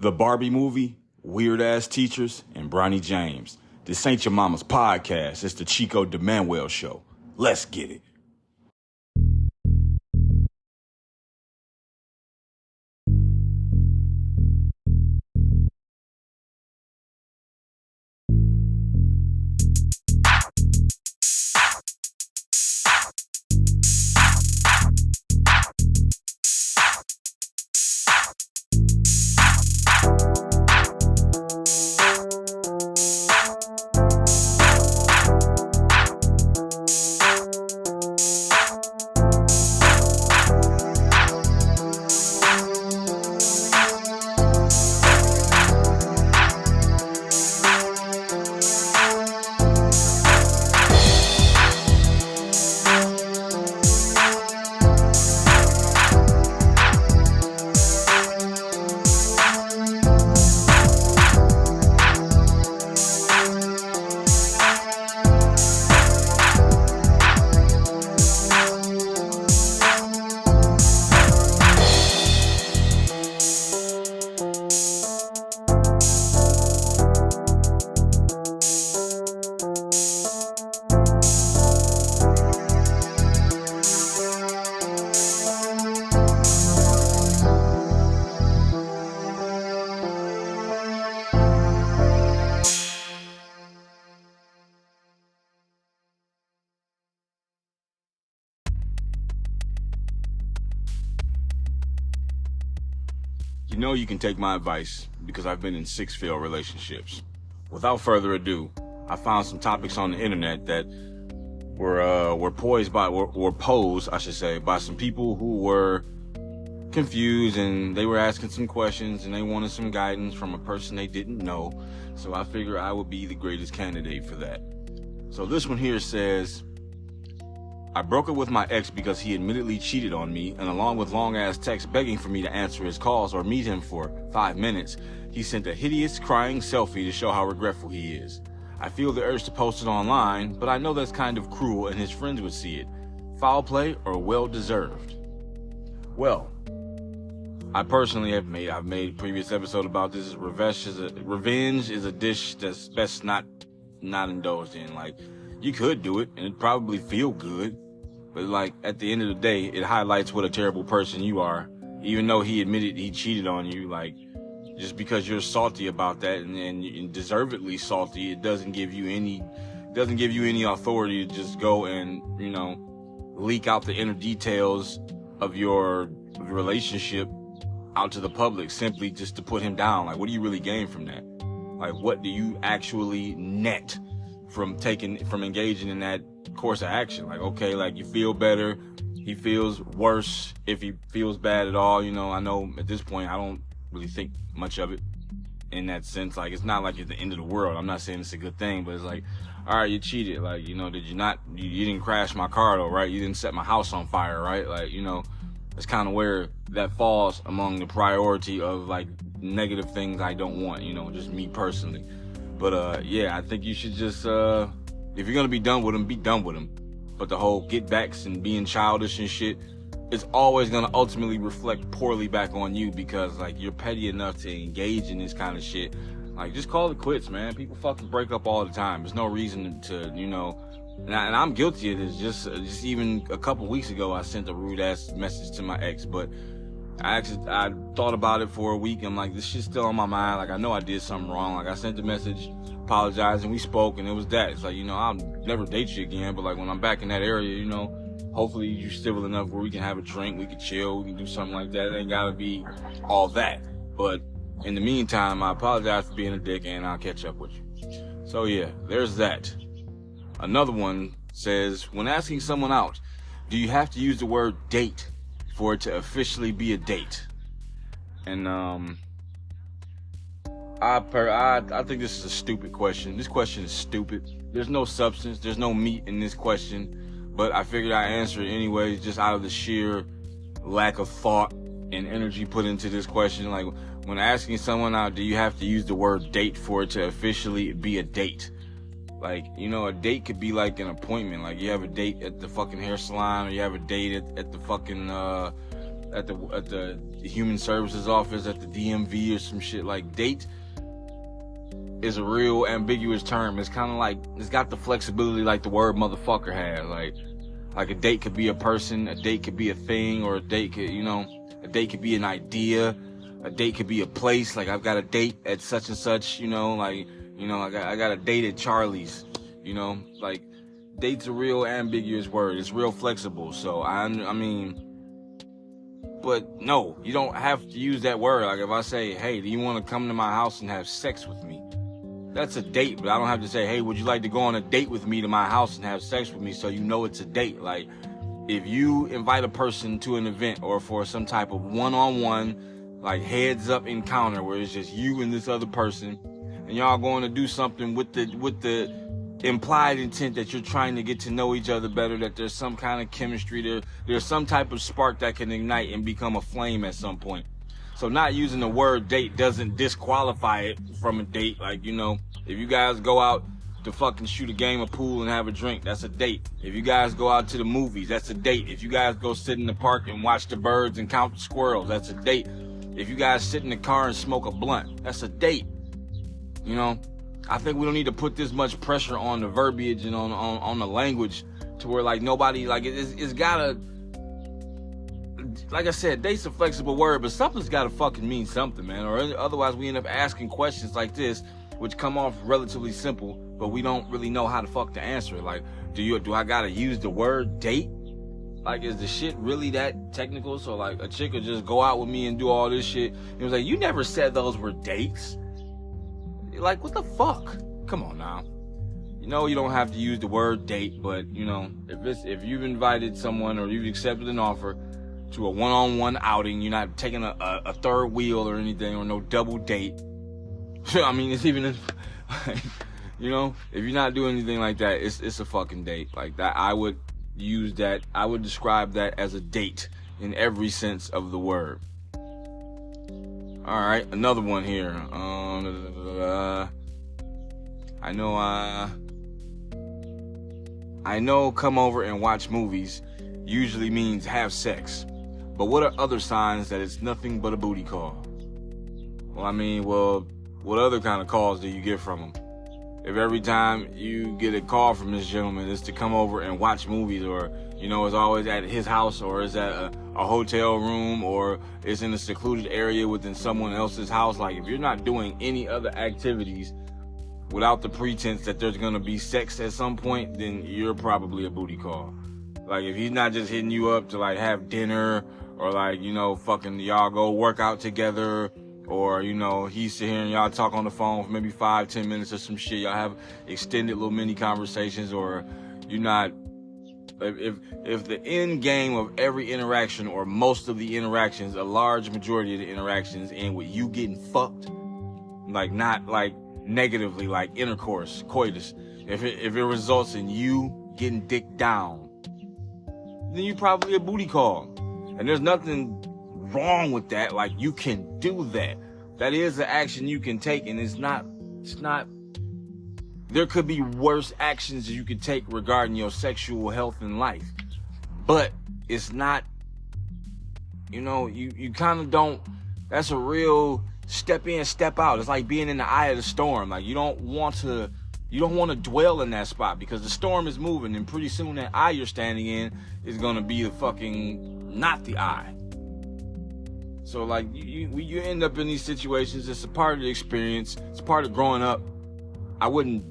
The Barbie movie, Weird Ass Teachers, and Bronny James. This ain't your mama's podcast. It's the Chico de Manuel Show. Let's get it. You know you can take my advice because I've been in 6 failed relationships. Without further ado, I found some topics on the internet that were posed by some people who were confused, and they were asking some questions and they wanted some guidance from a person they didn't know. So I figured I would be the greatest candidate for that. So this one here says, I broke up with my ex because he admittedly cheated on me, and along with long-ass texts begging for me to answer his calls or meet him for 5 minutes, he sent a hideous crying selfie to show how regretful he is. I feel the urge to post it online, but I know that's kind of cruel and his friends would see it. Foul play or well-deserved? Well, I personally I've made a previous episode about this. Revenge is a dish that's best not indulged in. Like, you could do it and it'd probably feel good, but like at the end of the day, it highlights what a terrible person you are. Even though he admitted he cheated on you, like, just because you're salty about that and deservedly salty, it doesn't give you any authority to just go and, leak out the inner details of your relationship out to the public simply just to put him down. Like, what do you really gain from that? Like, what do you actually net from engaging in that course of action? Like, okay, like, you feel better, he feels worse if he feels bad at all. I know at this point I don't really think much of it in that sense. Like, it's not like it's the end of the world. I'm not saying it's a good thing, but it's like, all right, you cheated. Like, did you not, you didn't crash my car though, right? You didn't set my house on fire, right? Like, that's kind of where that falls among the priority of like negative things I don't want, just me personally. But yeah, I think you should just, if you're gonna be done with them, be done with them. But the whole get backs and being childish and shit, it's always gonna ultimately reflect poorly back on you, because like, you're petty enough to engage in this kind of shit. Like, just call it quits, man. People fucking break up all the time. There's no reason to, and I'm guilty of this. Just even a couple weeks ago, I sent a rude ass message to my ex, but I thought about it for a week. I'm like, this shit's still on my mind. Like, I know I did something wrong. Like, I sent the message, apologized, and we spoke, and it was that. It's like, I'll never date you again, but like, when I'm back in that area, hopefully you're civil enough where we can have a drink, we can chill, we can do something like that. It ain't gotta be all that. But in the meantime, I apologize for being a dick, and I'll catch up with you. So yeah, there's that. Another one says, when asking someone out, do you have to use the word date for it to officially be a date? And I think this is a stupid question. This question is stupid. There's no substance, there's no meat in this question, but I figured I'd answer it anyways, just out of the sheer lack of thought and energy put into this question. Like, when asking someone out, do you have to use the word date for it to officially be a date? Like, a date could be like an appointment. Like, you have a date at the fucking hair salon, or you have a date at the fucking at the human services office at the DMV or some shit. Like, date is a real ambiguous term. It's kind of like, it's got the flexibility like the word motherfucker has. Like a date could be a person, a date could be a thing, or a date could, a date could be an idea, a date could be a place. Like, I've got a date at such and such, I got a date at Charlie's, like, date's a real ambiguous word. It's real flexible. So but no, you don't have to use that word. Like, if I say, hey, do you want to come to my house and have sex with me? That's a date, but I don't have to say, hey, would you like to go on a date with me to my house and have sex with me, so it's a date. Like, if you invite a person to an event or for some type of one-on-one, like, heads-up encounter where it's just you and this other person, and y'all going to do something with the implied intent that you're trying to get to know each other better, that there's some kind of chemistry, there's some type of spark that can ignite and become a flame at some point. So not using the word date doesn't disqualify it from a date. Like, if you guys go out to fucking shoot a game of pool and have a drink, that's a date. If you guys go out to the movies, that's a date. If you guys go sit in the park and watch the birds and count the squirrels, that's a date. If you guys sit in the car and smoke a blunt, that's a date. I think we don't need to put this much pressure on the verbiage and on the language to where, like, nobody, like, it's gotta, like I said, date's a flexible word, but something's gotta fucking mean something, man, or otherwise we end up asking questions like this, which come off relatively simple, but we don't really know how the fuck to answer it. Like, do I gotta use the word date? Like, is the shit really that technical? So, like, a chick would just go out with me and do all this shit. It was like, you never said those were dates. Like, what the fuck? Come on now. You don't have to use the word date, but, if you've invited someone or you've accepted an offer to a one-on-one outing, you're not taking a third wheel or anything, or no double date. I mean, it's even, if you're not doing anything like that, it's a fucking date. Like, that, I would describe that as a date in every sense of the word. All right, another one here. I know come over and watch movies usually means have sex, but what are other signs that it's nothing but a booty call? Well, what other kind of calls do you get from him? If every time you get a call from this gentleman is to come over and watch movies, or, it's always at his house, or is at a hotel room, or is in a secluded area within someone else's house, like, if you're not doing any other activities without the pretense that there's gonna be sex at some point, then you're probably a booty call. Like, if he's not just hitting you up to, like, have dinner, or, like, fucking y'all go work out together, or, he's sitting here and y'all talk on the phone for maybe 5-10 minutes or some shit. Y'all have extended little mini conversations, or you're not, if the end game of every interaction, or most of the interactions, a large majority of the interactions end with you getting fucked, like, not like negatively, like intercourse, coitus, if it results in you getting dick down, then you're probably a booty call. And there's nothing wrong with that. Like, you can do that. That is an action you can take, and it's not, there could be worse actions you could take regarding your sexual health and life. But it's not, you kind of don't, that's a real step in, step out. It's like being in the eye of the storm. Like, you don't want to dwell in that spot, because the storm is moving, and pretty soon that eye you're standing in is going to be the fucking, not the eye. So, like, you end up in these situations. It's a part of the experience. It's part of growing up. I wouldn't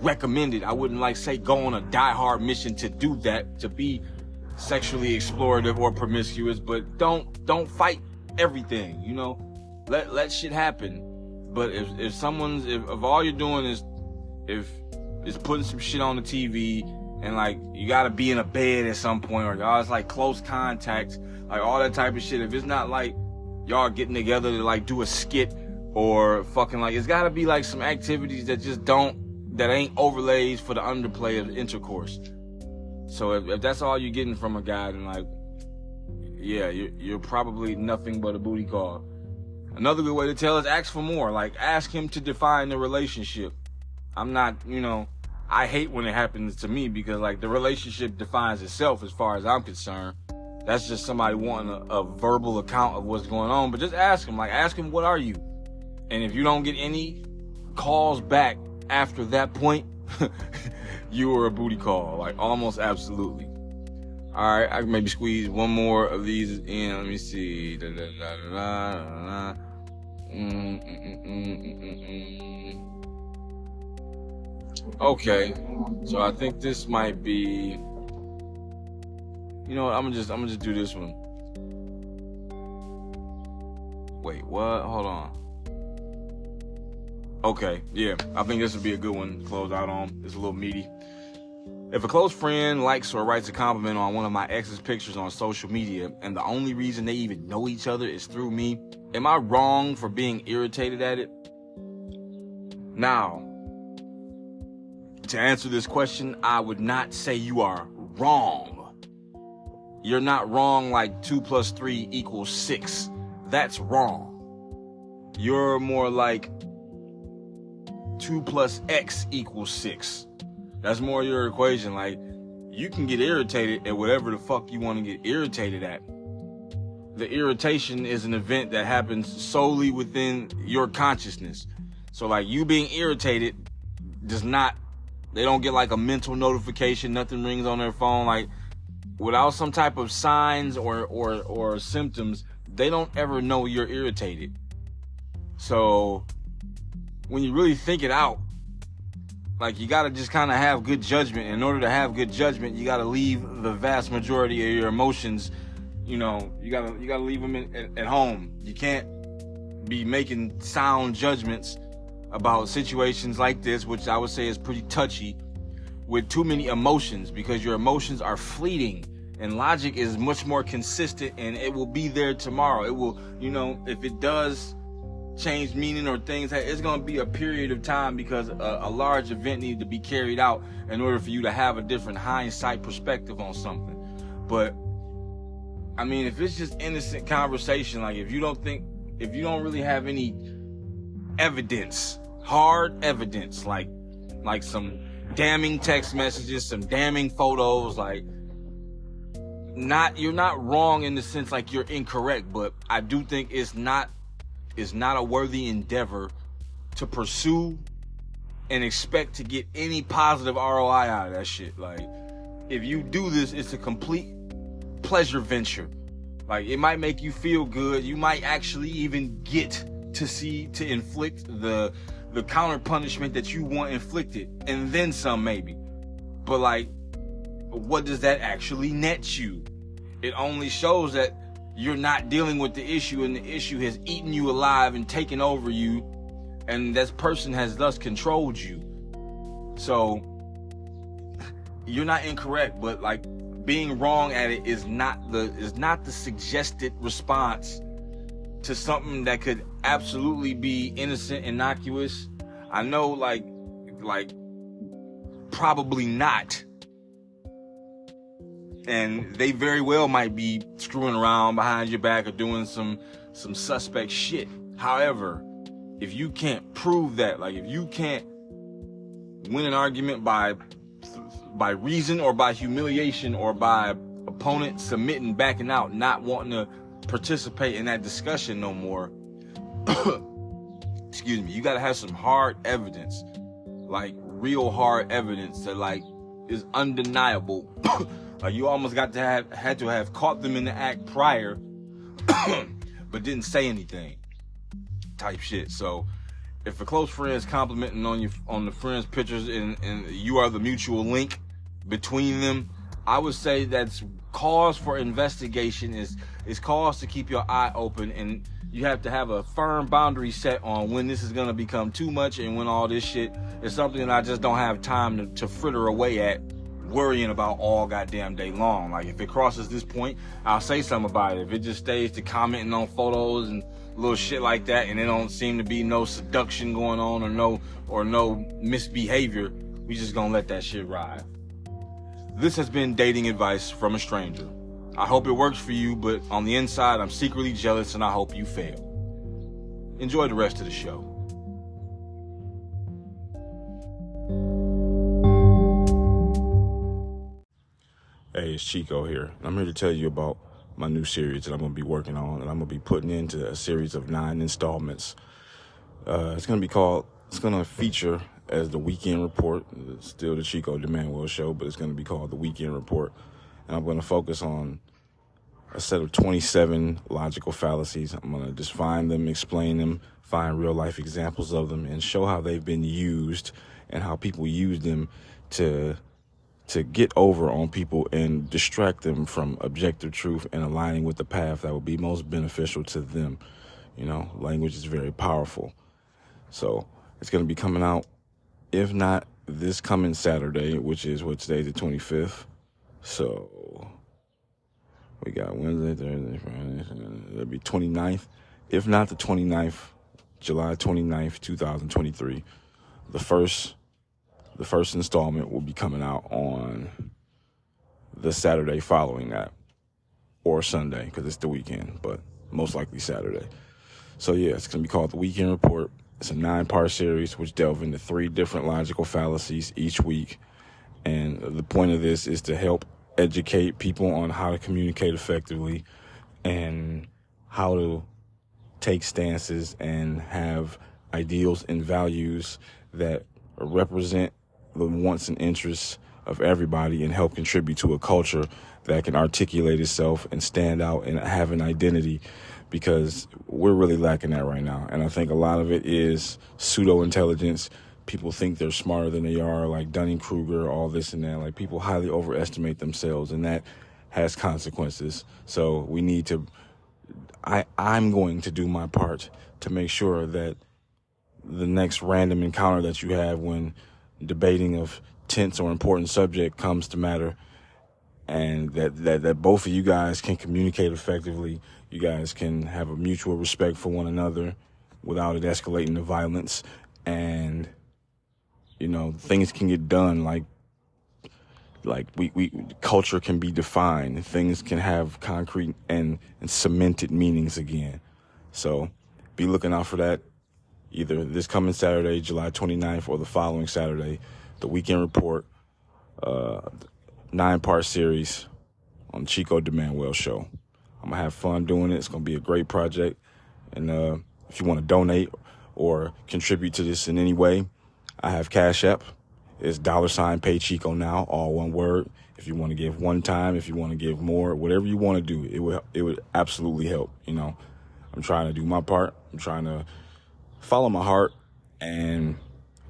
recommend it. I wouldn't, like, say go on a die-hard mission to do that, to be sexually explorative or promiscuous, but don't fight everything, let shit happen. But if all you're doing is putting some shit on the TV, and, like, you gotta be in a bed at some point, or y'all, it's like close contact, like all that type of shit. If it's not like y'all getting together to, like, do a skit, or fucking, like, it's gotta be like some activities that just that ain't overlays for the underplay of intercourse. So if that's all you're getting from a guy, then, like, yeah, you're probably nothing but a booty call. Another good way to tell is ask for more. Like, ask him to define the relationship. I'm not, I hate when it happens to me, because, like, the relationship defines itself as far as I'm concerned. That's just somebody wanting a verbal account of what's going on. But just ask them, what are you? And if you don't get any calls back after that point, you were a booty call, like almost absolutely. All right, I can maybe squeeze one more of these in. Let me see. Okay, so I think this might be. You know what? I'm gonna just do this one. Wait, what? Hold on. Okay, yeah, I think this would be a good one to close out on. It's a little meaty. If a close friend likes or writes a compliment on one of my ex's pictures on social media, and the only reason they even know each other is through me, am I wrong for being irritated at it? Now, to answer this question, I would not say you are wrong. You're not wrong like 2 + 3 = 6. That's wrong. You're more like 2 + X = 6. That's more your equation. Like, you can get irritated at whatever the fuck you want to get irritated at. The irritation is an event that happens solely within your consciousness. So like, you being irritated they don't get like a mental notification, nothing rings on their phone. Like, without some type of signs or symptoms, they don't ever know you're irritated. So when you really think it out, like, you gotta just kind of have good judgment. In order to have good judgment, you gotta leave the vast majority of your emotions, you gotta leave them at home. You can't be making sound judgments about situations like this, which I would say is pretty touchy, with too many emotions, because your emotions are fleeting and logic is much more consistent, and it will be there tomorrow. It will, if it does change meaning or things, it's going to be a period of time, because a large event needs to be carried out in order for you to have a different hindsight perspective on something. But I mean, if it's just innocent conversation, like if you don't really have any evidence, hard evidence, like some damning text messages, some damning photos, you're not wrong in the sense like you're incorrect, but I do think it's not a worthy endeavor to pursue and expect to get any positive ROI out of that shit. Like, if you do this, it's a complete pleasure venture. Like, it might make you feel good. You might actually even get to inflict the counter punishment that you want inflicted, and then some maybe. But like, what does that actually net you? It only shows that you're not dealing with the issue, and the issue has eaten you alive and taken over you, and that person has thus controlled you. So you're not incorrect, but like, being wrong at it is not the suggested response to something that could absolutely be innocent, innocuous. I know, like probably not. And they very well might be screwing around behind your back or doing some suspect shit. However, if you can't prove that, like if you can't win an argument by reason or by humiliation or by opponent submitting, backing out, not wanting to participate in that discussion no more, excuse me, you gotta have some hard evidence, like real hard evidence that like is undeniable. Like, you almost had to have caught them in the act prior, but didn't say anything, type shit. So if a close friend is complimenting on the friend's pictures and you are the mutual link between them, I would say that's cause for investigation, is cause to keep your eye open, and you have to have a firm boundary set on when this is going to become too much and when all this shit is something that I just don't have time to fritter away at worrying about all goddamn day long. Like, if it crosses this point, I'll say something about it. If it just stays to commenting on photos and little shit like that, and there don't seem to be no seduction going on or no misbehavior, we just gonna let that shit ride. This has been dating advice from a stranger. I hope it works for you, but on the inside, I'm secretly jealous, and I hope you fail. Enjoy the rest of the show. Hey, it's Chico here. I'm here to tell you about my new series that I'm going to be working on, and I'm going to be putting into a series of 9 installments. It's going to feature as the Weekend Report. It's still the Chico de Manuel Show, but it's going to be called the Weekend Report. And I'm going to focus on a set of 27 logical fallacies. I'm going to just find them, explain them, find real life examples of them, and show how they've been used and how people use them to get over on people and distract them from objective truth and aligning with the path that will be most beneficial to them. You know, language is very powerful. So it's going to be coming out, if not this coming Saturday, which is today, the 25th. So we got Wednesday, Thursday, Friday. It'll be 29th. If not the 29th, July 29th, 2023. The first installment will be coming out on the Saturday following that, or Sunday, because it's the weekend, but most likely Saturday. So yeah, it's going to be called The Weekend Report. It's a 9-part series which delve into 3 different logical fallacies each week. And the point of this is to help educate people on how to communicate effectively and how to take stances and have ideals and values that represent the wants and interests of everybody and help contribute to a culture that can articulate itself and stand out and have an identity, because we're really lacking that right now. And I think a lot of it is pseudo-intelligence. People think they're smarter than they are, like Dunning-Kruger, all this and that. Like, people highly overestimate themselves, and that has consequences. So we need to, I'm going to do my part to make sure that the next random encounter that you have when debating of tense or important subject comes to matter, and that both of you guys can communicate effectively. You guys can have a mutual respect for one another without it escalating to violence, and you know, things can get done. Like we culture can be defined. Things can have concrete and cemented meanings again. So be looking out for that. Either this coming Saturday, July 29th, or the following Saturday, the Weekend Report, 9-part series on Chico de Manuel Show. I'm going to have fun doing it. It's going to be a great project. And if you want to donate or contribute to this in any way, I have Cash App. It's $pay Chico now, all one word. If you want to give one time, if you want to give more, whatever you want to do, it would absolutely help. You know, I'm trying to do my part. I'm trying to follow my heart and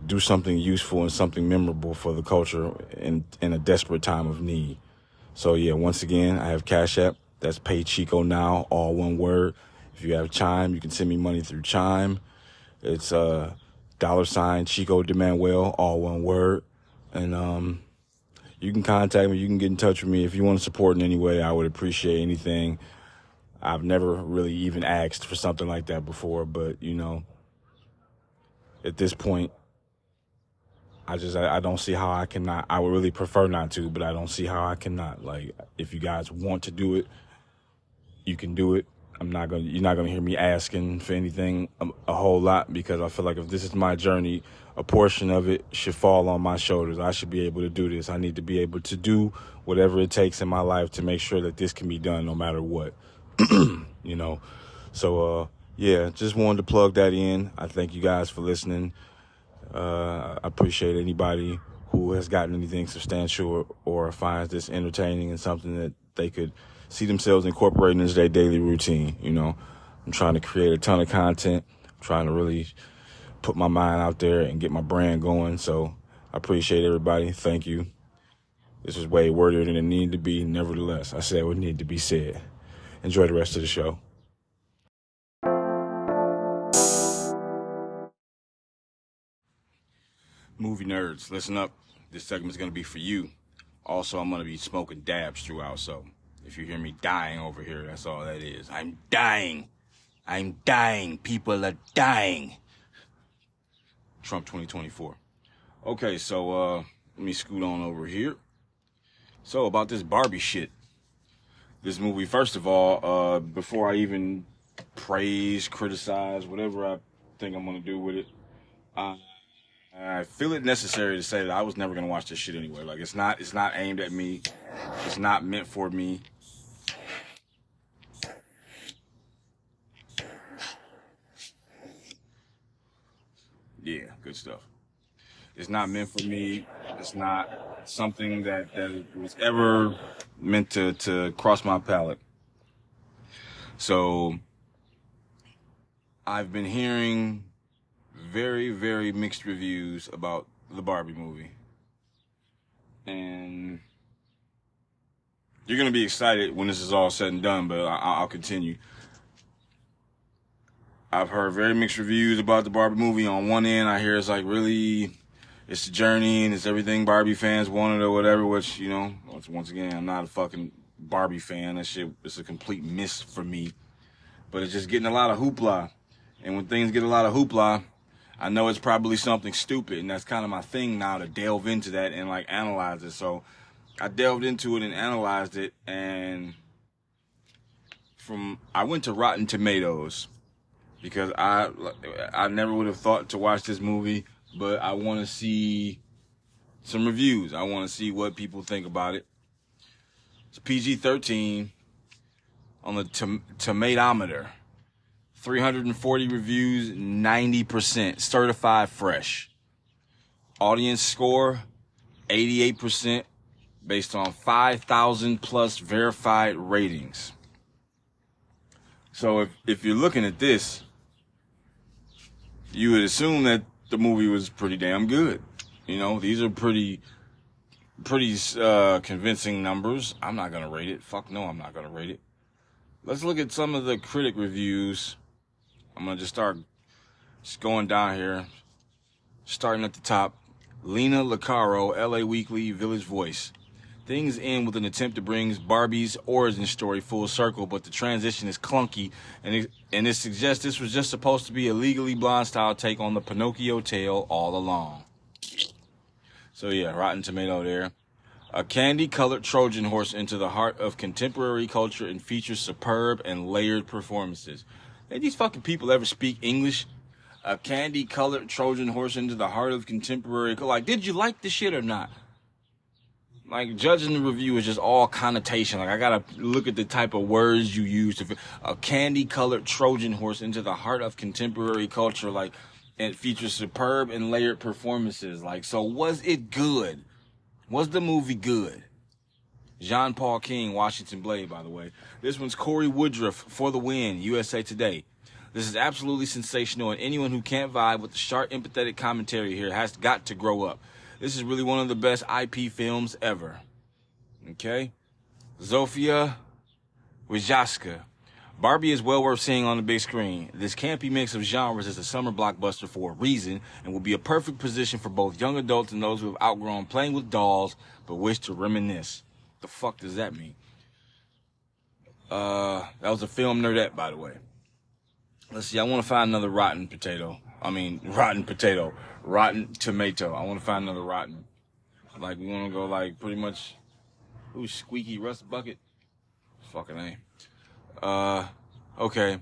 do something useful and something memorable for the culture in a desperate time of need. So yeah, once again, I have Cash App. That's Pay Chico now, all one word. If you have Chime, you can send me money through Chime. It's $Chico de Manuel, all one word. And you can contact me. You can get in touch with me if you want to support in any way. I would appreciate anything. I've never really even asked for something like that before, but you know, at this point, I don't see how I cannot. I would really prefer not to, but I don't see how I cannot. Like, if you guys want to do it, you can do it. You're not gonna hear me asking for anything a whole lot, because I feel like if this is my journey, a portion of it should fall on my shoulders. I should be able to do this. I need to be able to do whatever it takes in my life to make sure that this can be done no matter what. You know, so yeah, just wanted to plug that in. I thank you guys for listening. I appreciate anybody who has gotten anything substantial or finds this entertaining and something that they could see themselves incorporating into their daily routine. You know, I'm trying to create a ton of content. I'm trying to really put my mind out there and get my brand going. So I appreciate everybody. Thank you. This was way wordier than it needed to be. Nevertheless, I said what needed to be said. Enjoy the rest of the show. Movie nerds, listen up. This segment is going to be for you. Also, I'm going to be smoking dabs throughout, so if you hear me dying over here, that's all that is. I'm dying. I'm dying. People are dying. Trump 2024. Okay, so let me scoot on over here. So about this Barbie shit. This movie, first of all, before I even praise, criticize, whatever I think I'm going to do with it, I feel it necessary to say that I was never going to watch this shit anyway. Like, it's not aimed at me. It's not meant for me. Yeah, good stuff. It's not meant for me. It's not something that was ever meant to cross my palate. So I've been hearing very, very mixed reviews about the Barbie movie. And you're going to be excited when this is all said and done, but I'll continue. I've heard very mixed reviews about the Barbie movie. On one end, I hear it's like, really, it's the journey and it's everything Barbie fans wanted or whatever, which, you know, once again, I'm not a fucking Barbie fan. That shit is a complete miss for me. But it's just getting a lot of hoopla. And when things get a lot of hoopla, I know it's probably something stupid. And that's kind of my thing now, to delve into that and, like, analyze it. So I delved into it and analyzed it. And I went to Rotten Tomatoes, because I never would have thought to watch this movie, but I want to see some reviews. I want to see what people think about it. It's PG-13 on the tomatometer. 340 reviews, 90%. Certified fresh. Audience score, 88%, based on 5,000 plus verified ratings. So if you're looking at this, you would assume that the movie was pretty damn good. You know, these are pretty convincing numbers. I'm not gonna rate it. Fuck no, I'm not gonna rate it. Let's look at some of the critic reviews. I'm gonna just start going down here, starting at the top. Lena Licaro, LA Weekly, Village Voice. Things end with an attempt to bring Barbie's origin story full circle, but the transition is clunky, and it suggests this was just supposed to be a Legally Blonde style take on the Pinocchio tale all along. So yeah, Rotten Tomato there. A candy-colored Trojan horse into the heart of contemporary culture and features superb and layered performances. Hey, these fucking people ever speak English? A candy-colored Trojan horse into the heart of contemporary. Like, did you like this shit or not? Like, judging the review is just all connotation. Like, I gotta look at the type of words you use. A candy-colored Trojan horse into the heart of contemporary culture. Like, and it features superb and layered performances. Like, so was it good? Was the movie good? Jean Paul King, Washington Blade, by the way. This one's Corey Woodruff, For the Win, USA Today. This is absolutely sensational, and anyone who can't vibe with the sharp, empathetic commentary here has got to grow up. This is really one of the best IP films ever. Okay? Zofia Wyjaska. Barbie is well worth seeing on the big screen. This campy mix of genres is a summer blockbuster for a reason, and will be a perfect position for both young adults and those who have outgrown playing with dolls but wish to reminisce. What the fuck does that mean? That was a film nerdette, by the way. Let's see, I want to find another Rotten Tomato. I want to find another Rotten. Like, we want to go, like, pretty much, ooh, Squeaky Rust Bucket. Fucking A. Okay.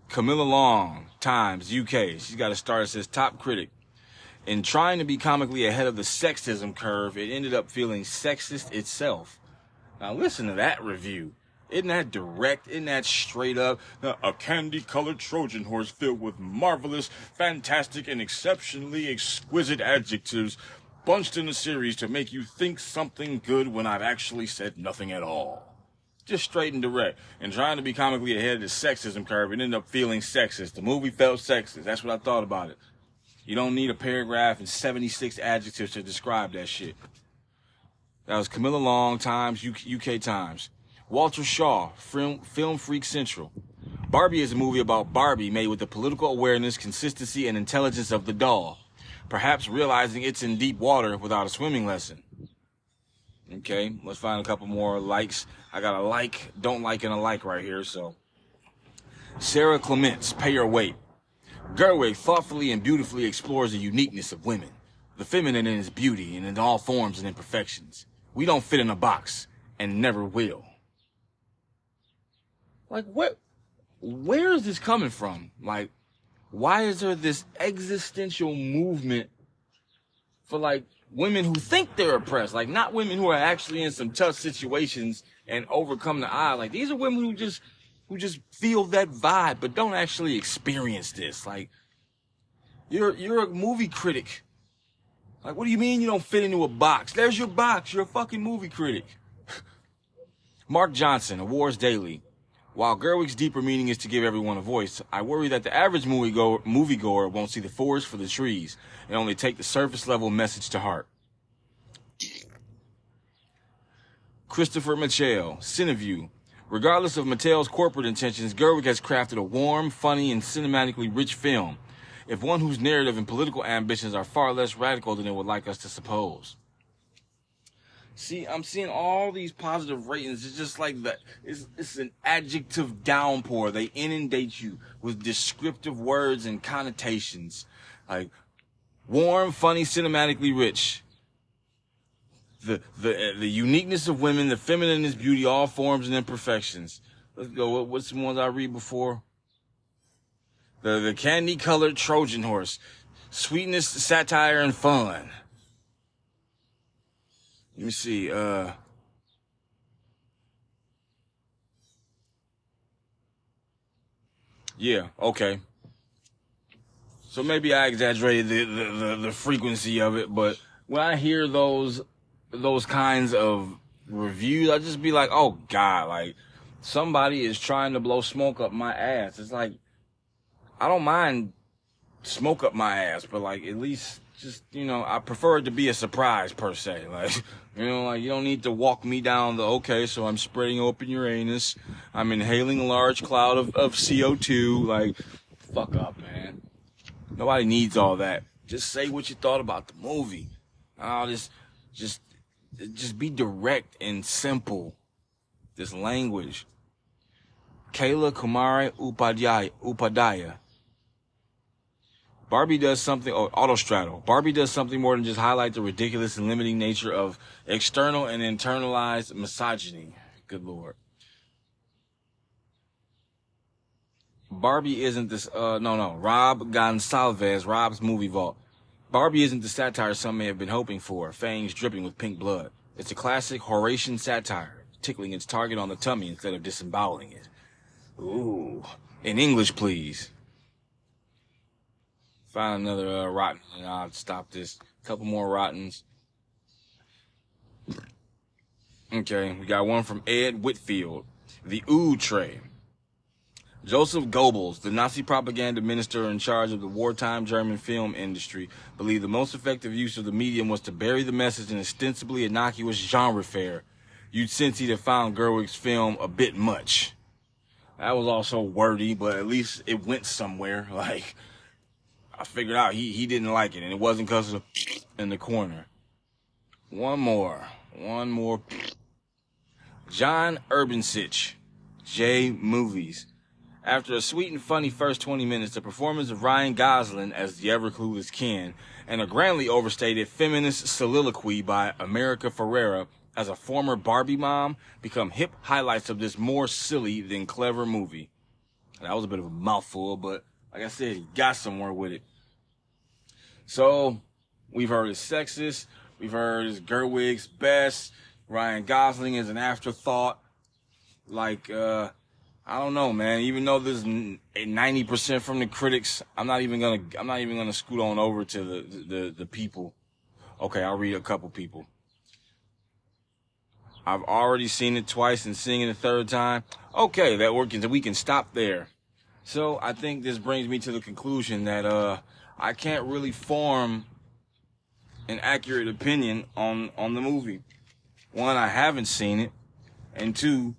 Camilla Long, Times, UK. She's got a star that says, top critic. In trying to be comically ahead of the sexism curve, it ended up feeling sexist itself. Now, listen to that review. Isn't that direct? Isn't that straight up? A candy-colored Trojan horse filled with marvelous, fantastic, and exceptionally exquisite adjectives bunched in a series to make you think something good when I've actually said nothing at all. Just straight and direct. And trying to be comically ahead of the sexism curve, it ended up feeling sexist. The movie felt sexist. That's what I thought about it. You don't need a paragraph and 76 adjectives to describe that shit. That was Camilla Long, Times, UK Times. Walter Shaw, Film Freak Central. Barbie is a movie about Barbie made with the political awareness, consistency, and intelligence of the doll. Perhaps realizing it's in deep water without a swimming lesson. Okay, let's find a couple more likes. I got a like, don't like, and a like right here, so. Sarah Clements, Pay Your Weight. Gerwig thoughtfully and beautifully explores the uniqueness of women, the feminine in its beauty and in all forms and imperfections. We don't fit in a box, and never will. Like, where is this coming from? Like, why is there this existential movement for, like, women who think they're oppressed? Like, not women who are actually in some tough situations and overcome the odds. Like, these are women who just feel that vibe, but don't actually experience this. Like, You're a movie critic. Like, what do you mean you don't fit into a box? There's your box. You're a fucking movie critic. Mark Johnson, Awards Daily. While Gerwig's deeper meaning is to give everyone a voice, I worry that the average moviegoer won't see the forest for the trees and only take the surface level message to heart. Christopher Mitchell, Cineview. Regardless of Mattel's corporate intentions, Gerwig has crafted a warm, funny, and cinematically rich film, if one whose narrative and political ambitions are far less radical than it would like us to suppose. See, I'm seeing all these positive ratings. It's just like that. It's an adjective downpour. They inundate you with descriptive words and connotations. Like, warm, funny, cinematically rich. The uniqueness of women, the feminineness, beauty, all forms and imperfections. Let's go. What's the ones I read before? The candy-colored Trojan horse. Sweetness, satire, and fun. Let me see. Yeah, okay. So maybe I exaggerated the frequency of it, but when I hear those kinds of reviews, I just be like, oh God, like somebody is trying to blow smoke up my ass. It's like, I don't mind smoke up my ass, but like at least just, I prefer it to be a surprise per se. Like, like you don't need to walk me down okay, so I'm spreading open your anus. I'm inhaling a large cloud of CO2. Like, fuck up, man. Nobody needs all that. Just say what you thought about the movie. Just be direct and simple. This language. Kayla Kumari Upadhyaya. Barbie does something, Autostraddle. Barbie does something more than just highlight the ridiculous and limiting nature of external and internalized misogyny. Good Lord. Barbie isn't this, Rob Gonsalves, Rob's Movie Vault. Barbie isn't the satire some may have been hoping for, fangs dripping with pink blood. It's a classic Horatian satire, tickling its target on the tummy instead of disemboweling it. Ooh. In English, please. Find another rotten, and I'll stop this. Couple more rottens. Okay, we got one from Ed Whitfield. The Ooh Tray. Joseph Goebbels, the Nazi propaganda minister in charge of the wartime German film industry, believed the most effective use of the medium was to bury the message in ostensibly innocuous genre fare. You'd sense he'd have found Gerwig's film a bit much. That was also wordy, but at least it went somewhere. Like, I figured out he didn't like it, and it wasn't because of in the corner. One more. John Urbansich, J Movies. After a sweet and funny first 20 minutes, the performance of Ryan Gosling as the ever-clueless Ken, and a grandly overstated feminist soliloquy by America Ferrera as a former Barbie mom become hip highlights of this more silly than clever movie. That was a bit of a mouthful, but like I said, he got somewhere with it. So, we've heard it's sexist, we've heard it's Gerwig's best, Ryan Gosling is an afterthought. Like, I don't know, man. Even though there's 90% from the critics, I'm not even gonna scoot on over to the people. Okay, I'll read a couple people. I've already seen it twice and seeing it a third time. Okay, that works. We can stop there. So I think this brings me to the conclusion that I can't really form an accurate opinion on the movie. One, I haven't seen it, and two,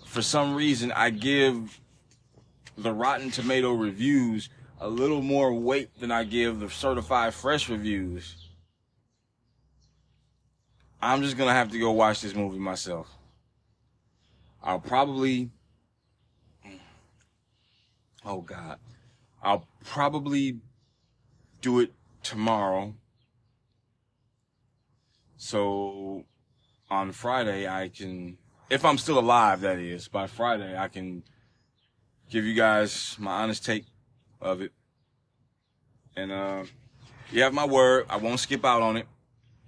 for some reason, I give the Rotten Tomato reviews a little more weight than I give the certified fresh reviews. I'm just going to have to go watch this movie myself. I'll probably do it tomorrow. So on Friday, I can, if I'm still alive, that is, by Friday, I can give you guys my honest take of it. And you have my word, I won't skip out on it.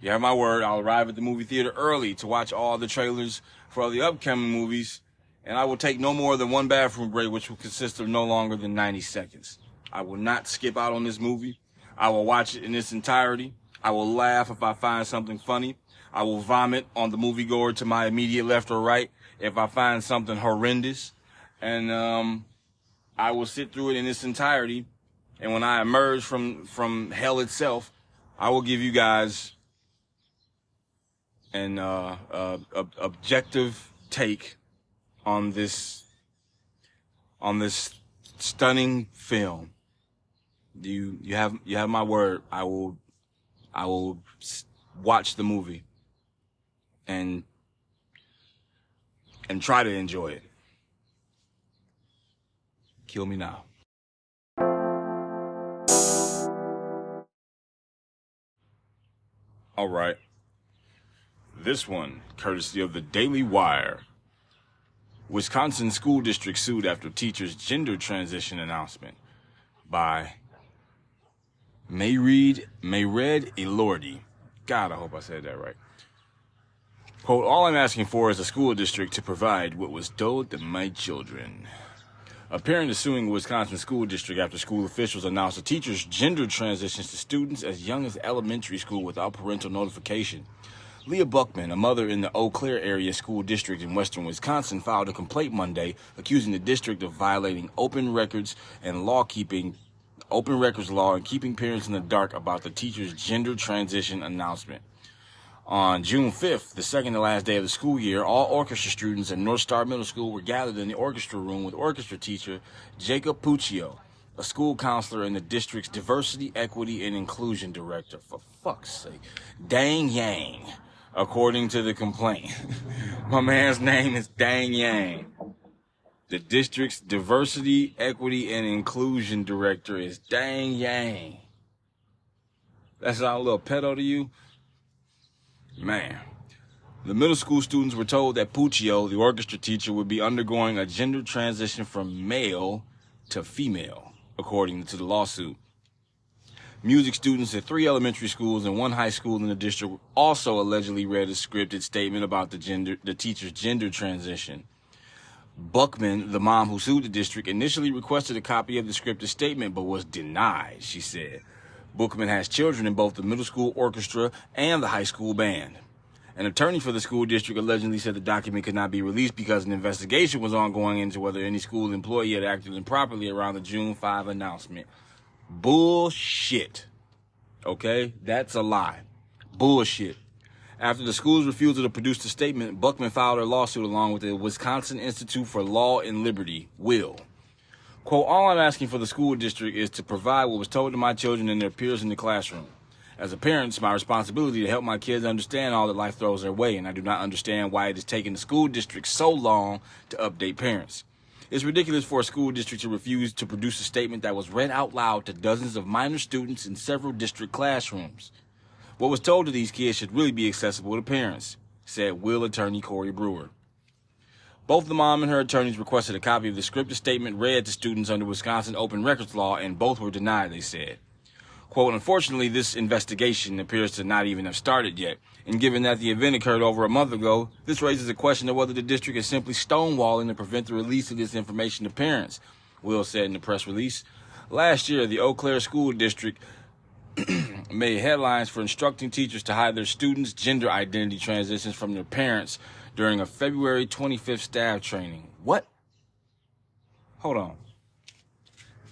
You have my word, I'll arrive at the movie theater early to watch all the trailers for all the upcoming movies, and I will take no more than one bathroom break, which will consist of no longer than 90 seconds. I will not skip out on this movie. I will watch it in its entirety. I will laugh if I find something funny. I will vomit on the moviegoer to my immediate left or right if I find something horrendous. And I will sit through it in its entirety. And when I emerge from hell itself, I will give you guys an objective take on this stunning film. You have my word. I will watch the movie and try to enjoy it. Kill me now. All right. This one, courtesy of the Daily Wire. Wisconsin school district sued after teacher's gender transition announcement, by Mayred Elordi. God, I hope I said that right. Quote, all I'm asking for is a school district to provide what was told to my children. A parent is suing a Wisconsin school district after school officials announced a teacher's gender transitions to students as young as elementary school without parental notification. Leah Buckman, a mother in the Eau Claire area school district in western Wisconsin, filed a complaint Monday accusing the district of violating open records law and keeping parents in the dark about the teacher's gender transition announcement. On June 5th, the second to last day of the school year, all orchestra students at North Star Middle School were gathered in the orchestra room with orchestra teacher Jacob Puccio, a school counselor and the district's diversity, equity, and inclusion director. For fuck's sake. Dang Yang, according to the complaint. My man's name is Dang Yang. The district's diversity, equity, and inclusion director is Dang Yang. That's not a little pedo to you? Man. The middle school students were told that Puccio, the orchestra teacher, would be undergoing a gender transition from male to female, according to the lawsuit. Music students at 3 elementary schools and 1 high school in the district also allegedly read a scripted statement about the teacher's gender transition. Buckman, the mom who sued the district, initially requested a copy of the scripted statement but was denied, she said. Buckman has children in both the middle school orchestra and the high school band. An attorney for the school district allegedly said the document could not be released because an investigation was ongoing into whether any school employee had acted improperly around the June 5 announcement. Bullshit. Okay? That's a lie. Bullshit. After the school's refusal to produce the statement, Buckman filed her lawsuit along with the Wisconsin Institute for Law and Liberty, WILL. Quote, all I'm asking for the school district is to provide what was told to my children and their peers in the classroom. As a parent, it's my responsibility to help my kids understand all that life throws their way, and I do not understand why it has taken the school district so long to update parents. It's ridiculous for a school district to refuse to produce a statement that was read out loud to dozens of minor students in several district classrooms. What was told to these kids should really be accessible to parents, said WILL attorney Corey Brewer. Both the mom and her attorneys requested a copy of the scripted statement read to students under Wisconsin open records law, and both were denied, they said. Quote, unfortunately, this investigation appears to not even have started yet, and given that the event occurred over a month ago, this raises a question of whether the district is simply stonewalling to prevent the release of this information to parents, Will said in the press release. Last year, the Eau Claire School District made headlines for instructing teachers to hide their students' gender identity transitions from their parents during a February 25th staff training. What? Hold on.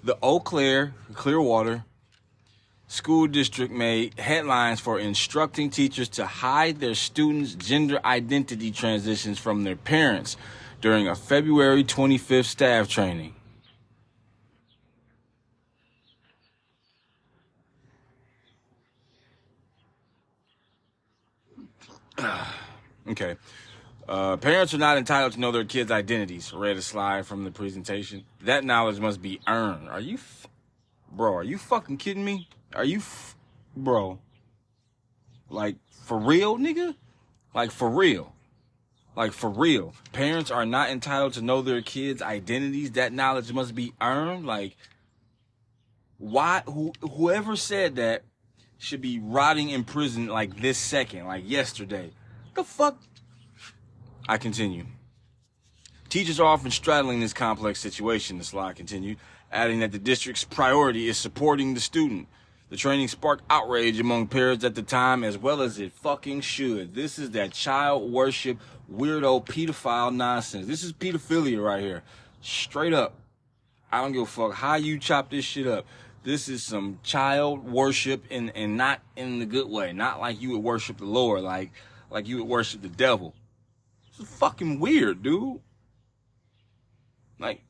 The Eau Claire, Clearwater School District made headlines for instructing teachers to hide their students' gender identity transitions from their parents during a February 25th staff training. Okay. Parents are not entitled to know their kids' identities. Read a slide from the presentation. That knowledge must be earned. Are you fucking kidding me? Bro? Like, for real, nigga? Like, for real. Parents are not entitled to know their kids' identities. That knowledge must be earned. Like, why? Whoever said that should be rotting in prison like this second, like yesterday. The fuck? I continue. Teachers are often straddling this complex situation, the slide continued, adding that the district's priority is supporting the student. The training sparked outrage among parents at the time, as well as it fucking should. This is that child worship, weirdo, pedophile nonsense. This is pedophilia right here. Straight up. I don't give a fuck how you chop this shit up. This is some child worship and not in the good way. Not like you would worship the Lord, like you would worship the devil. It's fucking weird, dude. Like,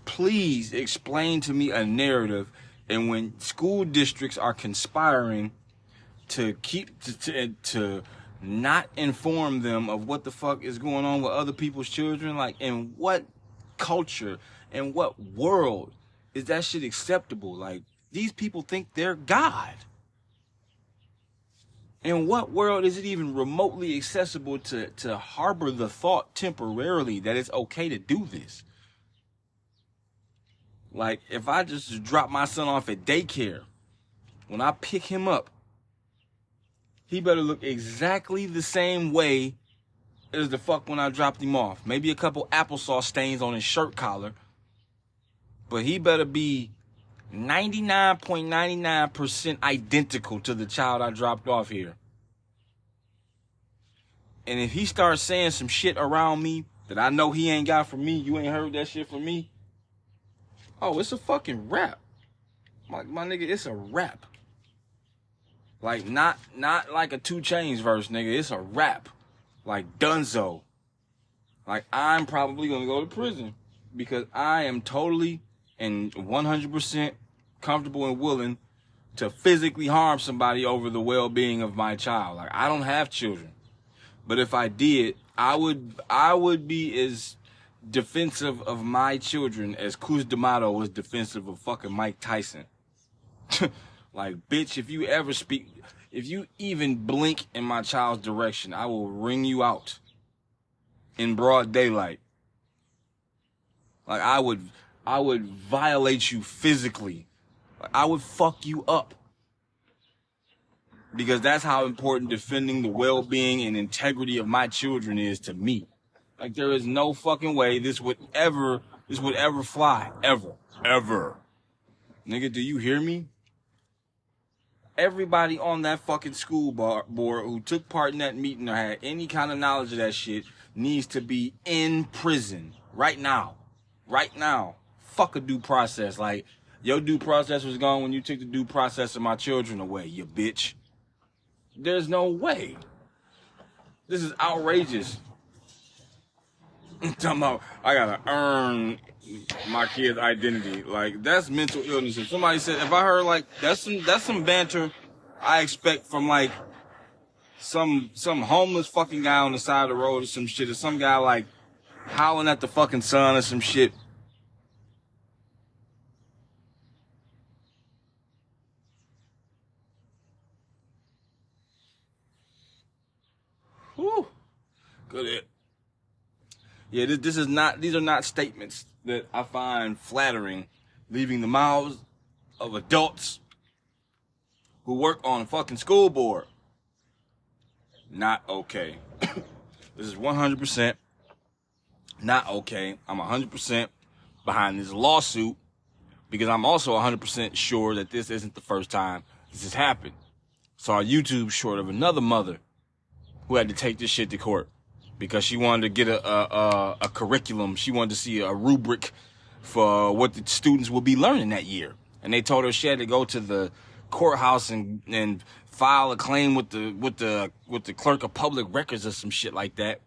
please explain to me a narrative. And when school districts are conspiring to to not inform them of what the fuck is going on with other people's children, like, in what culture, in what world is that shit acceptable? Like, these people think they're God. In what world is it even remotely accessible to harbor the thought temporarily that it's okay to do this? Like, if I just drop my son off at daycare, when I pick him up, he better look exactly the same way as the fuck when I dropped him off. Maybe a couple applesauce stains on his shirt collar, but he better be 99.99% identical to the child I dropped off here. And if he starts saying some shit around me that I know he ain't got from me, you ain't heard that shit from me, oh, it's a fucking rap. My nigga, it's a rap. Like, not like a 2 Chainz verse, nigga. It's a rap. Like, Dunzo. Like, I'm probably gonna go to prison because I am totally and 100% comfortable and willing to physically harm somebody over the well-being of my child. Like, I don't have children. But if I did, I would be as defensive of my children as Cruz D'Amato was defensive of fucking Mike Tyson. Like, bitch, if you even blink in my child's direction, I will wring you out in broad daylight. Like, I would violate you physically. Like, I would fuck you up. Because that's how important defending the well-being and integrity of my children is to me. Like, there is no fucking way this would ever fly. Ever. Nigga, do you hear me? Everybody on that fucking school board who took part in that meeting or had any kind of knowledge of that shit needs to be in prison. Right now. Fuck a due process. Like, your due process was gone when you took the due process of my children away, you bitch. There's no way. This is outrageous. I'm talking about, I gotta earn my kid's identity. Like, that's mental illness. If somebody said, if I heard, like, that's some banter I expect from, like, some homeless fucking guy on the side of the road or some shit, or some guy, like, howling at the fucking sun or some shit. Whew. Good. Yeah, these are not statements that I find flattering, leaving the mouths of adults who work on a fucking school board. Not okay. This is 100% not okay. I'm 100% behind this lawsuit because I'm also 100% sure that this isn't the first time this has happened. Saw YouTube short of another mother who had to take this shit to court because she wanted to get a curriculum. She wanted to see a rubric for what the students would be learning that year. And they told her she had to go to the courthouse and file a claim with the clerk of public records or some shit like that.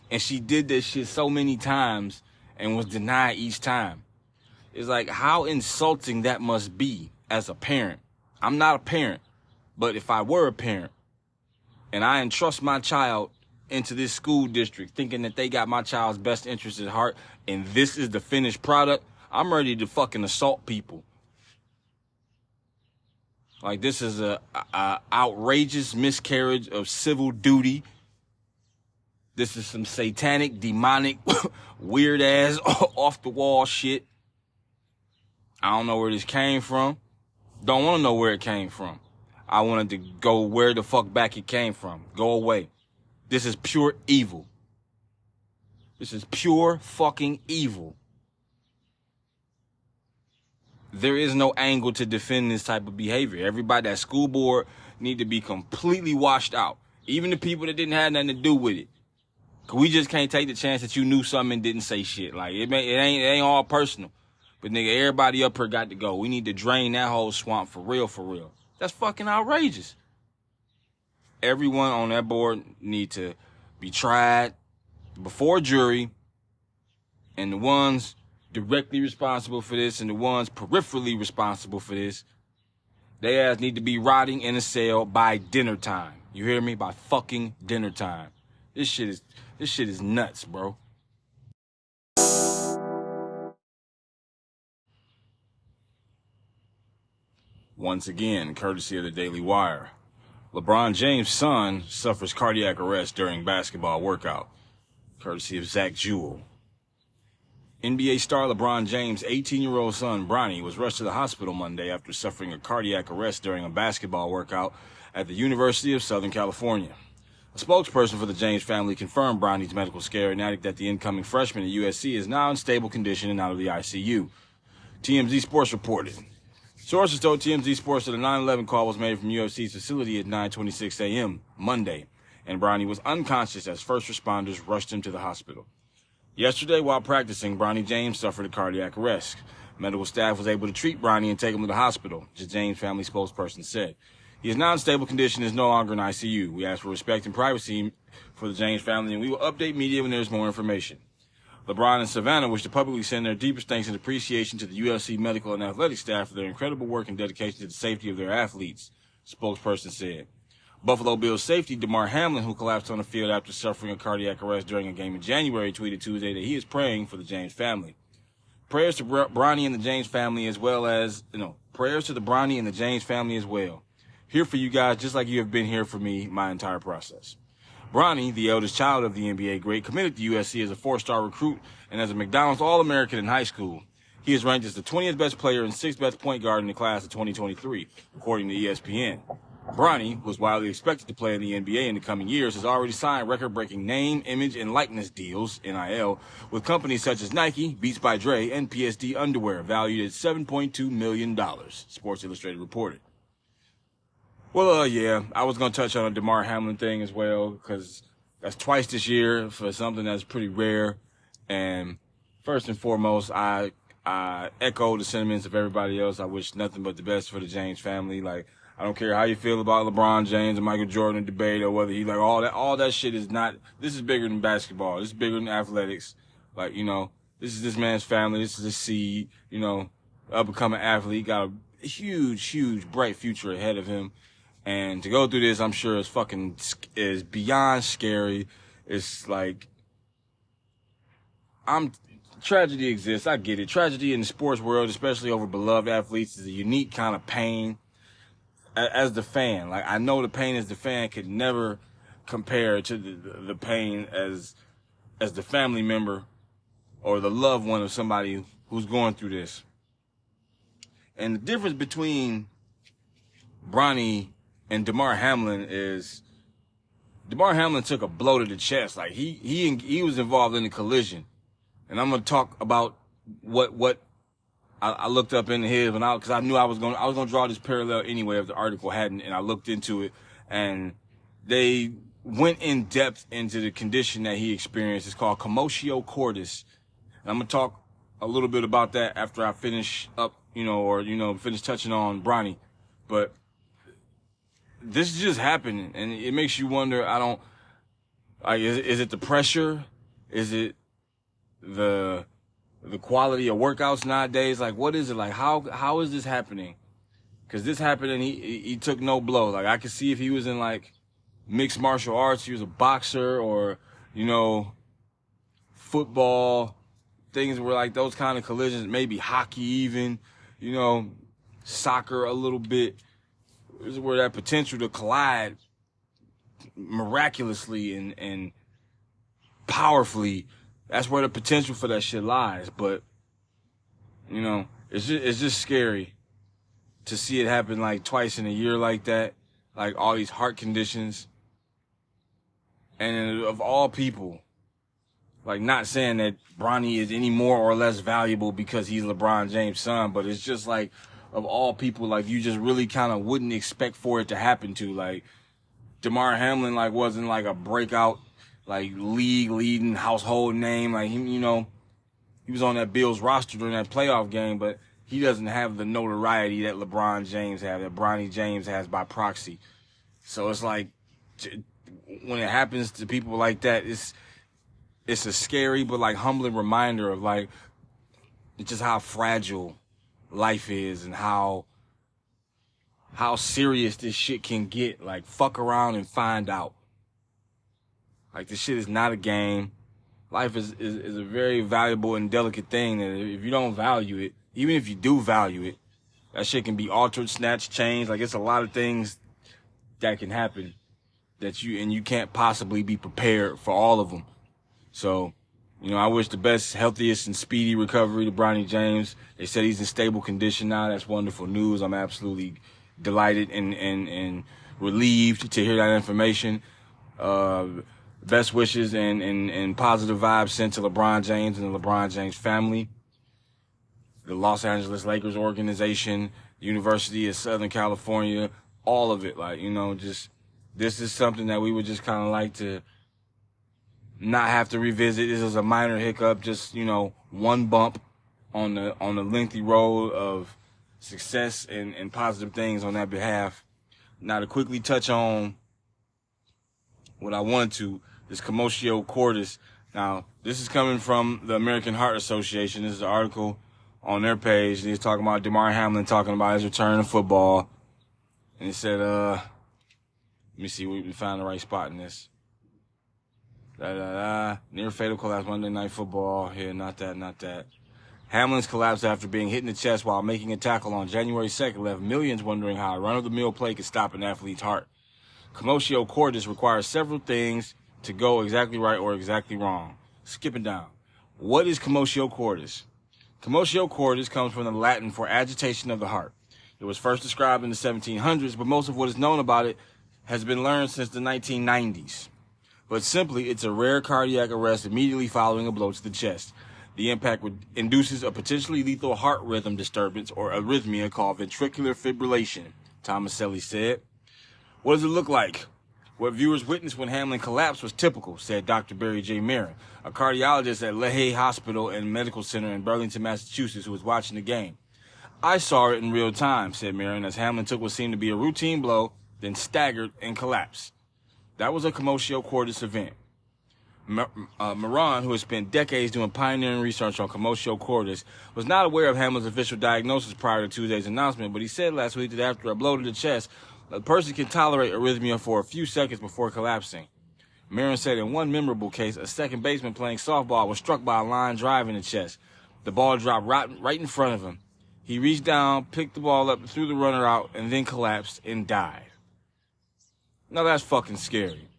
And she did this shit so many times and was denied each time. It's like, how insulting that must be as a parent. I'm not a parent, but if I were a parent, and I entrust my child into this school district thinking that they got my child's best interest at heart and this is the finished product, I'm ready to fucking assault people. Like, this is a outrageous miscarriage of civil duty. This is some satanic, demonic, weird ass, off the wall shit. I don't know where this came from. Don't want to know where it came from. I wanted to go where the fuck back it came from. Go away. This is pure evil. This is pure fucking evil. there is no angle to defend this type of behavior. Everybody at school board need to be completely washed out. Even the people that didn't have nothing to do with it. Cause we just can't take the chance that you knew something and didn't say shit. Like, it ain't all personal. But nigga, everybody up here got to go. We need to drain that whole swamp for real, for real. That's fucking outrageous. Everyone on that board need to be tried before jury. And the ones directly responsible for this and the ones peripherally responsible for this, they ass need to be rotting in a cell by dinner time. You hear me? By fucking dinner time. This shit is nuts, bro. Once again, courtesy of the Daily Wire, LeBron James' son suffers cardiac arrest during basketball workout. Courtesy of Zach Jewell. NBA star LeBron James' 18-year-old son, Bronny, was rushed to the hospital Monday after suffering a cardiac arrest during a basketball workout at the University of Southern California. A spokesperson for the James family confirmed Bronny's medical scare and added that the incoming freshman at USC is now in stable condition and out of the ICU. TMZ Sports reported. Sources told TMZ Sports that a 911 call was made from UFC's facility at 9:26 a.m. Monday, and Bronny was unconscious as first responders rushed him to the hospital. Yesterday, while practicing, Bronny James suffered a cardiac arrest. Medical staff was able to treat Bronny and take him to the hospital, the James family spokesperson said. He is now in stable condition and is no longer in ICU. We ask for respect and privacy for the James family, and we will update media when there's more information. LeBron and Savannah wish to publicly send their deepest thanks and appreciation to the UFC medical and athletic staff for their incredible work and dedication to the safety of their athletes, the spokesperson said. Buffalo Bills safety Damar Hamlin, who collapsed on the field after suffering a cardiac arrest during a game in January, tweeted Tuesday that he is praying for the James family. Prayers to Bronny and the James family prayers to the Bronny and the James family as well. Here for you guys, just like you have been here for me my entire process. Bronny, the eldest child of the NBA great, committed to USC as a 4-star recruit and as a McDonald's All-American in high school. He is ranked as the 20th best player and 6th best point guard in the class of 2023, according to ESPN. Bronny, who was widely expected to play in the NBA in the coming years, has already signed record-breaking name, image, and likeness deals, NIL, with companies such as Nike, Beats by Dre, and PSD Underwear, valued at $7.2 million, Sports Illustrated reported. Well, yeah, I was going to touch on a Damar Hamlin thing as well, because that's twice this year for something that's pretty rare. And first and foremost, I echo the sentiments of everybody else. I wish nothing but the best for the James family. Like, I don't care how you feel about LeBron James and Michael Jordan debate or whether he like all that shit is not, this is bigger than basketball. This is bigger than athletics. Like, this is this man's family. This is his seed, up and coming athlete. Got a huge, bright future ahead of him. And to go through this, I'm sure is beyond scary. It's like, tragedy exists. I get it. Tragedy in the sports world, especially over beloved athletes, is a unique kind of pain. As the fan, like, I know the pain as the fan could never compare to the pain as the family member or the loved one of somebody who's going through this. And the difference between Bronny and Damar Hamlin is Damar Hamlin took a blow to the chest. Like, he was involved in a collision. And I'm going to talk about what I looked up into his because I knew I was going to draw this parallel anyway if the article hadn't, and I looked into it, and they went in depth into the condition that he experienced. It's called commotio cordis. And I'm going to talk a little bit about that after I finish up, finish touching on Bronny. But this is just happening, and it makes you wonder, is it the pressure? Is it the quality of workouts nowadays? Like, what is it? Like, how is this happening? Because this happened and he took no blow. Like, I could see if he was in, like, mixed martial arts, he was a boxer or, football, things were like those kind of collisions, maybe hockey even, soccer a little bit. This is where that potential to collide miraculously and powerfully, that's where the potential for that shit lies. But, it's just scary to see it happen like twice in a year like that, like all these heart conditions. And of all people, Like, not saying that Bronny is any more or less valuable because he's LeBron James' son, but it's just like, of all people, like, you just really kind of wouldn't expect for it to happen to. Like, DeMar Hamlin, like, wasn't like a breakout, like, league-leading household name. Like, he was on that Bills roster during that playoff game, but he doesn't have the notoriety that LeBron James has, that Bronny James has by proxy. So it's like, when it happens to people like that, it's a scary but like humbling reminder of like just how fragile life is and how serious this shit can get. Like, fuck around and find out. Like, this shit is not a game. Life is a very valuable and delicate thing that if you don't value it, even if you do value it, that shit can be altered, snatched, changed. Like, it's a lot of things that can happen that you can't possibly be prepared for all of them. So, I wish the best, healthiest, and speedy recovery to Bronny James. They said he's in stable condition now. That's wonderful news. I'm absolutely delighted and relieved to hear that information. Best wishes and positive vibes sent to LeBron James and the LeBron James family, the Los Angeles Lakers organization, the University of Southern California, all of it. Like, just this is something that we would just kind of like to not have to revisit. This is a minor hiccup, just, one bump on the lengthy road of success and positive things on that behalf. Now, to quickly touch on what I wanted to, this commotio cordis. Now, this is coming from the American Heart Association. This is an article on their page. He's talking about DeMar Hamlin talking about his return to football. And it said, let me see, we found the right spot in this. Near fatal collapse Monday Night Football. Here, not that. Hamlin's collapse after being hit in the chest while making a tackle on January 2nd left millions wondering how a run-of-the-mill play could stop an athlete's heart. Commotio cordis requires several things to go exactly right or exactly wrong. Skipping down. What is commotio cordis? Commotio cordis comes from the Latin for agitation of the heart. It was first described in the 1700s, but most of what is known about it has been learned since the 1990s. But simply, it's a rare cardiac arrest immediately following a blow to the chest. The impact induces a potentially lethal heart rhythm disturbance or arrhythmia called ventricular fibrillation, Tomaselli said. What does it look like? What viewers witnessed when Hamlin collapsed was typical, said Dr. Barry J. Marin, a cardiologist at Lehigh Hospital and Medical Center in Burlington, Massachusetts, who was watching the game. I saw it in real time, said Marin, as Hamlin took what seemed to be a routine blow, then staggered and collapsed. That was a commotio cordis event. Marin, who has spent decades doing pioneering research on commotio cordis, was not aware of Hamlin's official diagnosis prior to Tuesday's announcement, but he said last week that after a blow to the chest, a person can tolerate arrhythmia for a few seconds before collapsing. Marin said in one memorable case, a second baseman playing softball was struck by a line drive in the chest. The ball dropped right in front of him. He reached down, picked the ball up, threw the runner out, and then collapsed and died. Now that's fucking scary.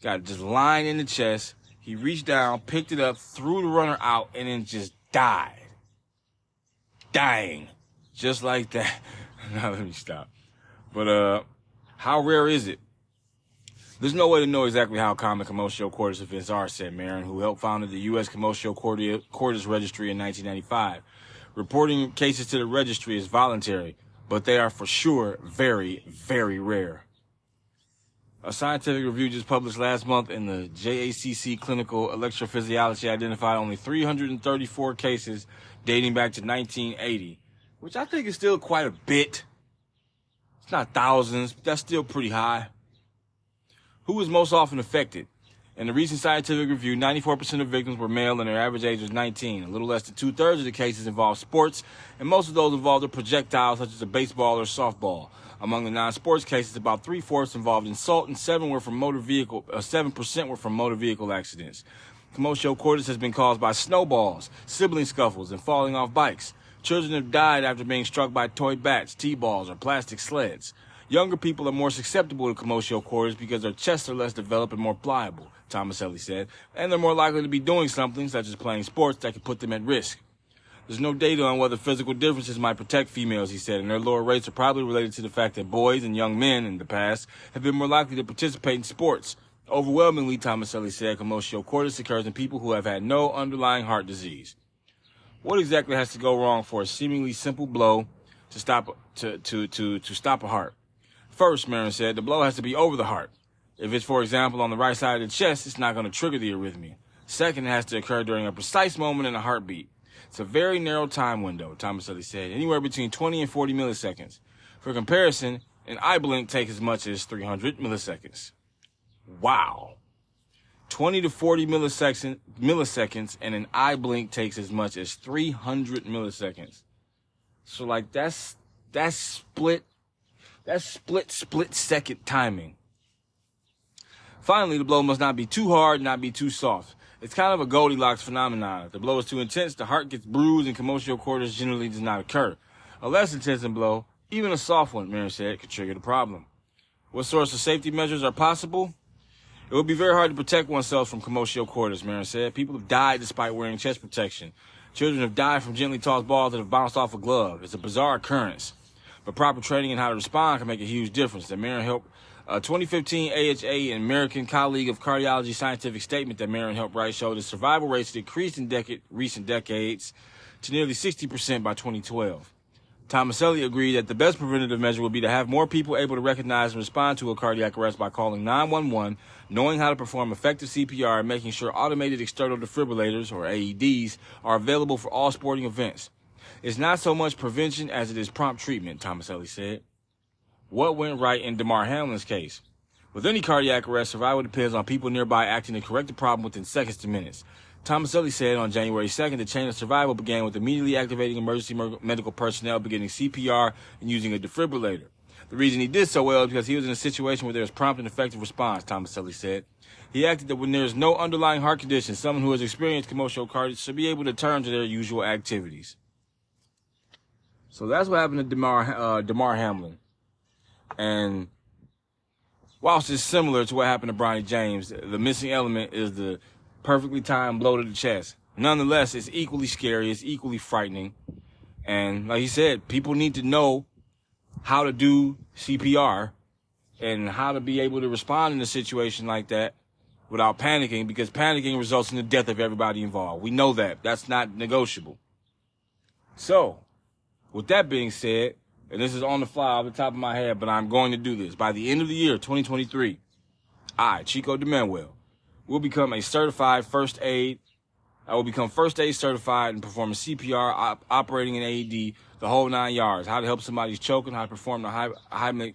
Got just line in the chest. He reached down, picked it up, threw the runner out, and then just died. Dying. Just like that. Now let me stop. But how rare is it? There's no way to know exactly how common commotio cordis events are, said Marin, who helped founded the U.S. Commotio Cordis Registry in 1995. Reporting cases to the registry is voluntary, but they are for sure very, very rare. A scientific review just published last month in the JACC Clinical Electrophysiology identified only 334 cases dating back to 1980, which I think is still quite a bit. It's not thousands, but that's still pretty high. Who was most often affected? In the recent scientific review, 94% of victims were male and their average age was 19. A little less than 2/3 of the cases involved sports, and most of those involved a projectile such as a baseball or softball. Among the non-sports cases, about 3/4 involved assault and 7% were from motor vehicle accidents. Commotio cordis has been caused by snowballs, sibling scuffles, and falling off bikes. Children have died after being struck by toy bats, T-balls, or plastic sleds. Younger people are more susceptible to commotio cordis because their chests are less developed and more pliable, Tomaselli said, and they're more likely to be doing something, such as playing sports, that could put them at risk. There's no data on whether physical differences might protect females, he said, and their lower rates are probably related to the fact that boys and young men in the past have been more likely to participate in sports Overwhelmingly, Tomaselli said, commotio cordis occurs in people who have had no underlying heart disease. What exactly has to go wrong for a seemingly simple blow to stop a heart? First, Marin said, the blow has to be over the heart. If it's, for example, on the right side of the chest, it's not going to trigger the arrhythmia. Second, it has to occur during a precise moment in a heartbeat. It's a very narrow time window, Tomaselli said, anywhere between 20 and 40 milliseconds. For comparison, an eye blink takes as much as 300 milliseconds. Wow. 20 to 40 milliseconds, and an eye blink takes as much as 300 milliseconds. So, like, that's split second timing. Finally, the blow must not be too hard, not be too soft. It's kind of a Goldilocks phenomenon. If the blow is too intense, the heart gets bruised and commotio cordis generally does not occur. A less intense blow, even a soft one, Marin said, could trigger the problem. What sorts of safety measures are possible? It would be very hard to protect oneself from commotio cordis, Marin said. People have died despite wearing chest protection. Children have died from gently tossed balls that have bounced off a glove. It's a bizarre occurrence. But proper training in how to respond can make a huge difference. The Marin helped. A 2015 AHA, an American colleague of cardiology scientific statement that Marin helped write, showed that survival rates decreased in recent decades to nearly 60% by 2012. Tomaselli agreed that the best preventative measure would be to have more people able to recognize and respond to a cardiac arrest by calling 911, knowing how to perform effective CPR, and making sure automated external defibrillators, or AEDs, are available for all sporting events. It's not so much prevention as it is prompt treatment, Tomaselli said. What went right in Damar Hamlin's case? With any cardiac arrest, survival depends on people nearby acting to correct the problem within seconds to minutes. Tomaselli said on January 2nd, the chain of survival began with immediately activating emergency medical personnel, beginning CPR, and using a defibrillator. The reason he did so well is because he was in a situation where there was prompt and effective response, Tomaselli said. He acted that when there is no underlying heart condition, someone who has experienced commotio cordis should be able to turn to their usual activities. So that's what happened to Damar Hamlin. And whilst it's similar to what happened to Bronny James, the missing element is the perfectly timed blow to the chest. Nonetheless, it's equally scary, it's equally frightening. And like he said, people need to know how to do CPR and how to be able to respond in a situation like that without panicking, because panicking results in the death of everybody involved. We know that. That's not negotiable. So, with that being said, and this is on the fly off the top of my head, but I'm going to do this. By the end of the year, 2023, I, Chico de Manuel, will become a certified first aid. I will become first aid certified and performing CPR, operating an AED, the whole 9 yards. How to help somebody who's choking, how to perform the high. I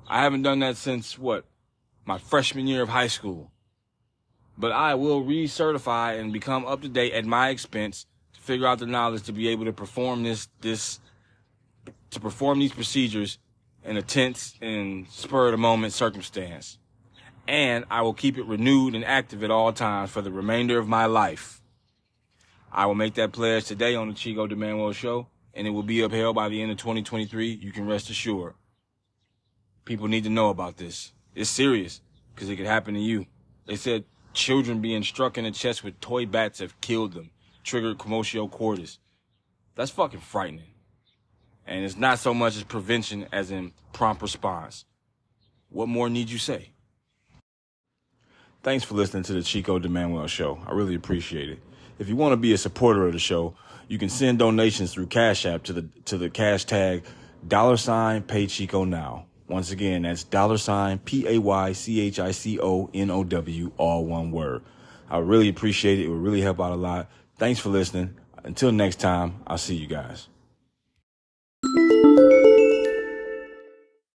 haven't done that since my freshman year of high school. But I will recertify and become up to date at my expense to figure out the knowledge to be able to perform to perform these procedures in a tense and spur-of-the-moment circumstance. And I will keep it renewed and active at all times for the remainder of my life. I will make that pledge today on the Chico de Manuel Show, and it will be upheld by the end of 2023. You can rest assured. People need to know about this. It's serious, because it could happen to you. They said children being struck in the chest with toy bats have killed them, triggered commotio cordis. That's fucking frightening. And it's not so much as prevention as in prompt response. What more need you say? Thanks for listening to the Chico de Manuel Show. I really appreciate it. If you want to be a supporter of the show, you can send donations through Cash App to the cash tag $PayChicoNow. Once again, that's $PayChicoNow, all one word. I really appreciate it. It would really help out a lot. Thanks for listening. Until next time, I'll see you guys.